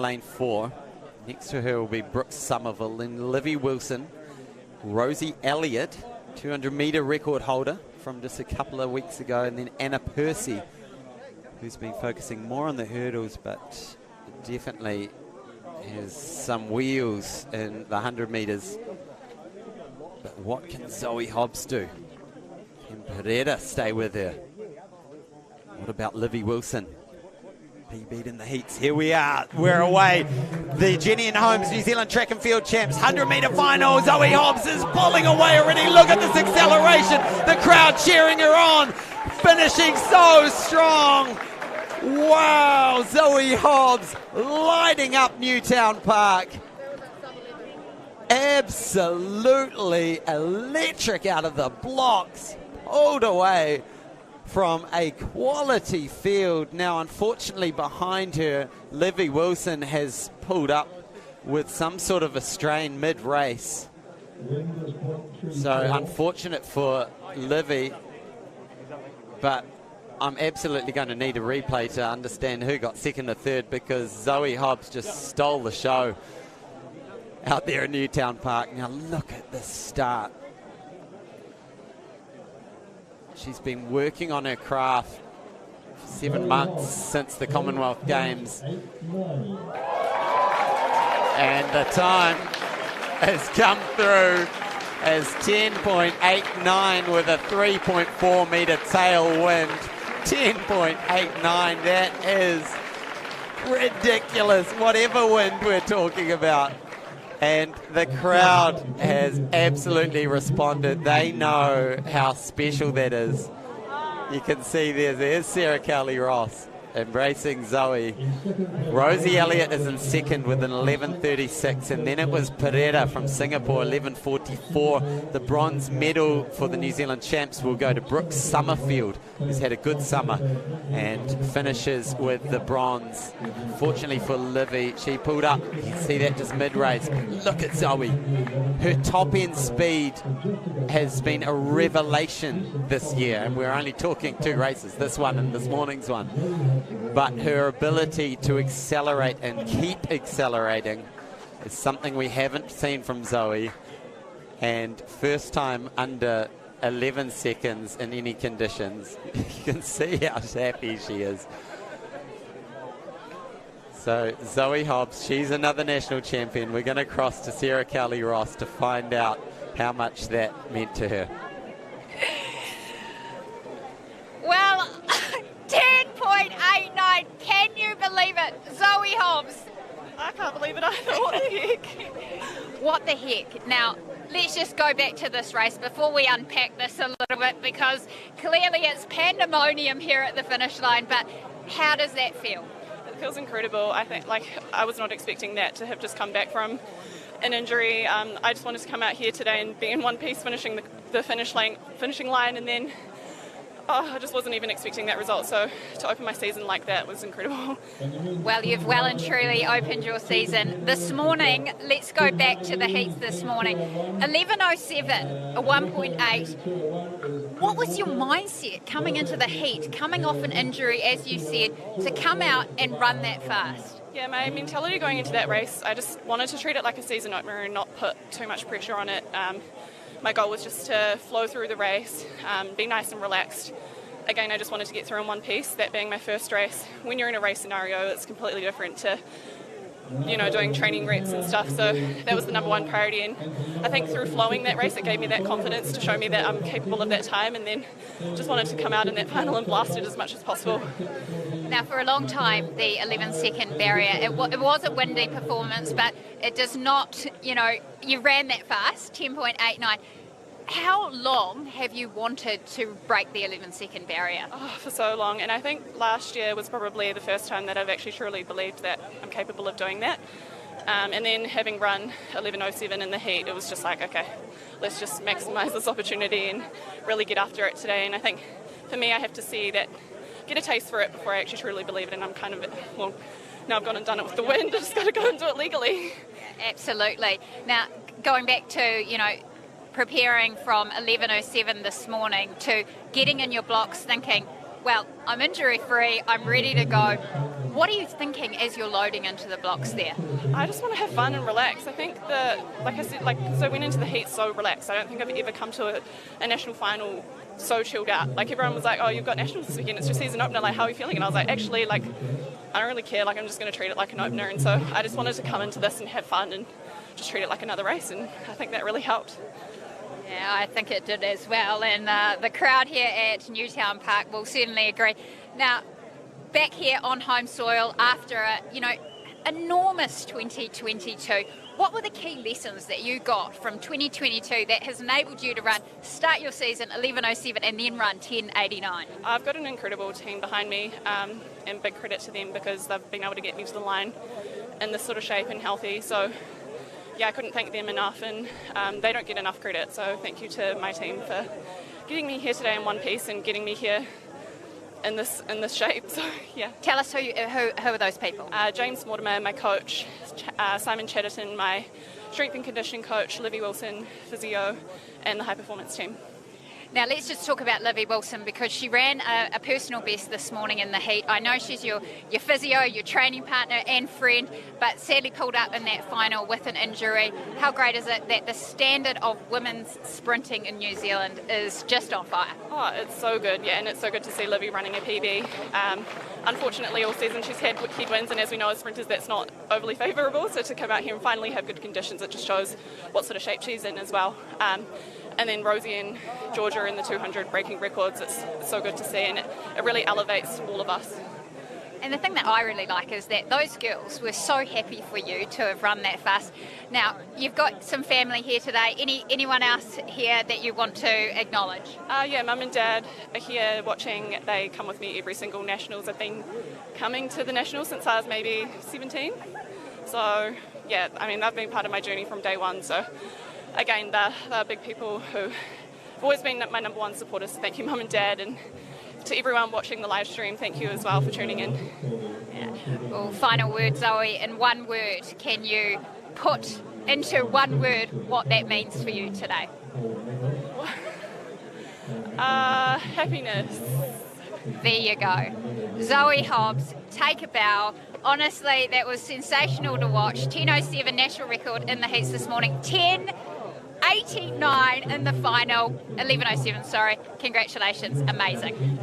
lane 4. Next to her will be Brooke Somerfield, then Livy Wilson, Rosie Elliott, 200-metre record holder from just a couple of weeks ago, and then Anna Percy, who's been focusing more on the hurdles, but definitely has some wheels in the 100 metres. But what can Zoe Hobbs do? Can Periera stay with her? What about Livy Wilson? PB'd in the heats. Here we are. We're away. The Jennian Homes New Zealand track and field champs. 100-metre final. Zoe Hobbs is pulling away already. Look at this acceleration. The crowd cheering her on. Finishing so strong. Wow. Zoe Hobbs lighting up Newtown Park. Absolutely electric out of the blocks. Pulled away from a quality field. Now, unfortunately, behind her, Livy Wilson has pulled up with some sort of a strain mid-race. So, unfortunate for Livy, but I'm absolutely going to need a replay to understand who got second or third, because Zoe Hobbs just stole the show out there in Newtown Park. Now, look at this start. She's been working on her craft for 7 months since the Commonwealth Games. And the time has come through as 10.89 with a 3.4 metre tailwind. 10.89, that is ridiculous, whatever wind we're talking about. And the crowd has absolutely responded. They know how special that is. You can see there's Sarah Cowley-Ross embracing Zoe. Rosie Elliott is in second with an 11.36, and then it was Periera from Singapore, 11.44. The bronze medal for the New Zealand champs will go to Brooke Somerfield, who's had a good summer, and finishes with the bronze. Fortunately for Livy, she pulled up. You can see that just mid-race. Look at Zoe. Her top-end speed has been a revelation this year, and we're only talking 2 races, this one and this morning's one. But her ability to accelerate and keep accelerating is something we haven't seen from Zoe. And first time under 11 seconds in any conditions. You can see how happy she is. So Zoe Hobbs, she's another national champion. We're going to cross to Sarah Cowley-Ross to find out how much that meant to her. Well, 10.89, can you believe it? Zoe Hobbs. I can't believe it either. What the heck? What the heck? Now, let's just go back to this race before we unpack this a little bit, because clearly it's pandemonium here at the finish line, but how does that feel? It feels incredible. I think, I was not expecting that to have just come back from an injury. I just wanted to come out here today and be in one piece, finishing the finishing line, and then I just wasn't even expecting that result. So to open my season like that was incredible. Well, you've well and truly opened your season. This morning, let's go back to the heats this morning. 11.07, a 1.8. What was your mindset coming into the heat, coming off an injury, as you said, to come out and run that fast? Yeah, my mentality going into that race, I just wanted to treat it like a season opener and not put too much pressure on it. My goal was just to flow through the race, be nice and relaxed. Again, I just wanted to get through in one piece, that being my first race. When you're in a race scenario, it's completely different to, doing training reps and stuff. So that was the number one priority. And I think through flowing that race, it gave me that confidence to show me that I'm capable of that time. And then just wanted to come out in that final and blast it as much as possible. Now, for a long time, the 11-second barrier, it was a windy performance, but it does not, you ran that fast, 10.89. How long have you wanted to break the 11-second barrier? Oh, for so long. And I think last year was probably the first time that I've actually truly believed that I'm capable of doing that. And then having run 11.07 in the heat, it was just like, okay, let's just maximise this opportunity and really get after it today. And I think for me, I have to see that, get a taste for it before I actually truly believe it. And I'm kind of, now I've gone and done it with the wind. I just got to go and do it legally. Absolutely. Now, going back to, preparing from 11.07 this morning to getting in your blocks thinking, well, I'm injury free, I'm ready to go. What are you thinking as you're loading into the blocks there? I just want to have fun and relax. I think that, like I said, so I went into the heat so relaxed. I don't think I've ever come to a national final so chilled out. Like, everyone was like, oh, you've got nationals this weekend, it's your season opener, like, how are you feeling? And I was like, actually, like, I don't really care, like, I'm just going to treat it like an opener. And so I just wanted to come into this and have fun and just treat it like another race, and I think that really helped. Yeah, I think it did as well, and the crowd here at Newtown Park will certainly agree. Now, back here on home soil after a, enormous 2022, what were the key lessons that you got from 2022 that has enabled you to start your season 11.07 and then run 10.89? I've got an incredible team behind me, and big credit to them because they've been able to get me to the line in this sort of shape and healthy. So yeah, I couldn't thank them enough, and they don't get enough credit, so thank you to my team for getting me here today in one piece and getting me here in this shape. So yeah. Tell us who are those people? James Mortimer, my coach, Simon Chatterton, my strength and conditioning coach, Livy Wilson, physio, and the high performance team. Now let's just talk about Livy Wilson, because she ran a personal best this morning in the heat. I know she's your physio, your training partner and friend, but sadly pulled up in that final with an injury. How great is it that the standard of women's sprinting in New Zealand is just on fire? Oh, it's so good, yeah, and it's so good to see Livy running a PB. Unfortunately, all season she's had headwinds, and as we know as sprinters, that's not overly favourable, so to come out here and finally have good conditions, it just shows what sort of shape she's in as well. And then Rosie and Georgia in the 200 breaking records. It's so good to see, and it really elevates all of us. And the thing that I really like is that those girls were so happy for you to have run that fast. Now, you've got some family here today. Anyone else here that you want to acknowledge? Yeah, Mum and Dad are here watching. They come with me every single Nationals. I've been coming to the Nationals since I was maybe 17. So, yeah, I mean, they've been part of my journey from day one. So, again, they're big people who have always been my number one supporters. So thank you, Mum and Dad, and to everyone watching the live stream, thank you as well for tuning in. Yeah. Well, final word, Zoe. In one word, can you put into one word what that means for you today? Happiness. There you go. Zoe Hobbs, take a bow. Honestly, that was sensational to watch. 10.07 national record in the heats this morning. 10.89 in the final. 11.07, sorry. Congratulations. Amazing.